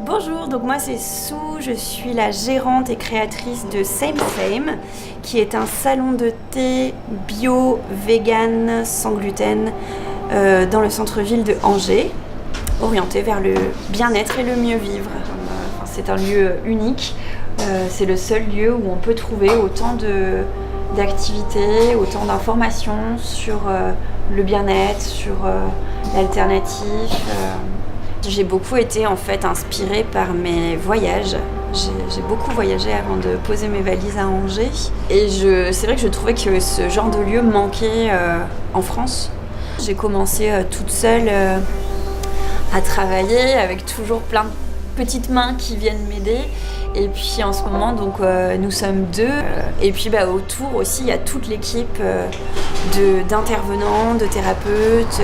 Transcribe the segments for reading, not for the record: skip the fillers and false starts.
Bonjour, donc moi c'est Sue, je suis la gérante et créatrice de Same Same, qui est un salon de thé bio, vegan, sans gluten, dans le centre-ville de Angers, orienté vers le bien-être et le mieux vivre. C'est un lieu unique, c'est le seul lieu où on peut trouver autant d'activités, autant d'informations sur le bien-être, sur l'alternative. J'ai beaucoup été en fait inspirée par mes voyages. J'ai beaucoup voyagé avant de poser mes valises à Angers. Et c'est vrai que je trouvais que ce genre de lieu manquait en France. J'ai commencé toute seule à travailler avec toujours plein de petites mains qui viennent m'aider. Et puis en ce moment, donc, nous sommes 2. Et puis autour aussi, il y a toute l'équipe d'intervenants, de thérapeutes,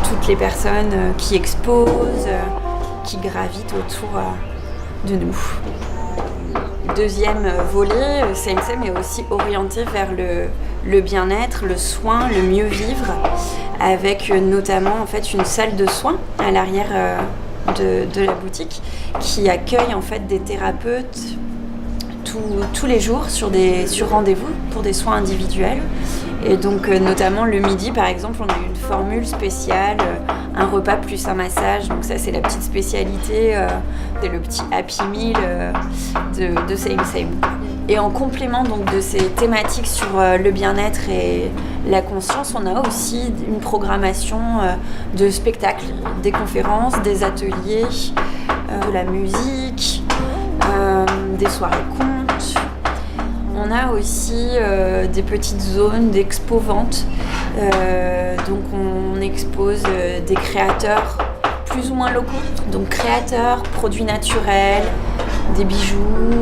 toutes les personnes qui exposent, qui gravitent autour de nous. Deuxième volet, Same Same est aussi orienté vers le bien-être, le soin, le mieux vivre, avec notamment en fait une salle de soins à l'arrière de la boutique qui accueille en fait des thérapeutes tous les jours sur rendez-vous pour des soins individuels. Et donc notamment le midi par exemple, on a une formule spéciale, un repas plus un massage. Donc ça c'est la petite spécialité, c'est le petit Happy Meal de Same Same. Et en complément donc de ces thématiques sur le bien-être et la conscience, on a aussi une programmation de spectacles, des conférences, des ateliers, de la musique, des soirées contes. On a aussi des petites zones d'expo-vente. Donc on expose des créateurs plus ou moins locaux. Donc créateurs, produits naturels, des bijoux,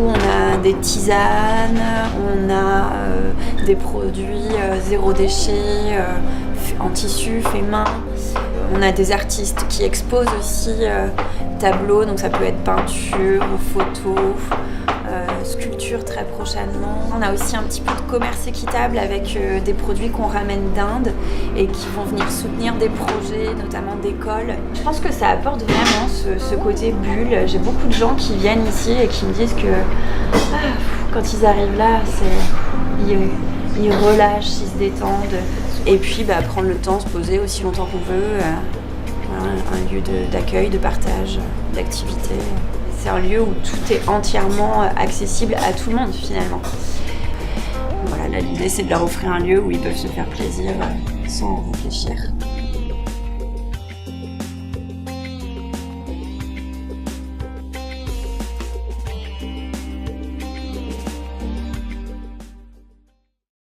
on a des tisanes, on a des produits zéro déchet, en tissu, fait main. On a des artistes qui exposent aussi tableaux, donc ça peut être peinture, photo, sculpture très prochainement. On a aussi un petit peu de commerce équitable avec des produits qu'on ramène d'Inde et qui vont venir soutenir des projets, notamment d'écoles. Je pense que ça apporte vraiment ce côté bulle. J'ai beaucoup de gens qui viennent ici et qui me disent que quand ils arrivent là, ils relâchent, ils se détendent. Et puis prendre le temps, se poser aussi longtemps qu'on veut. Voilà, un lieu d'accueil, de partage, d'activité. C'est un lieu où tout est entièrement accessible à tout le monde finalement. Voilà, l'idée c'est de leur offrir un lieu où ils peuvent se faire plaisir sans réfléchir.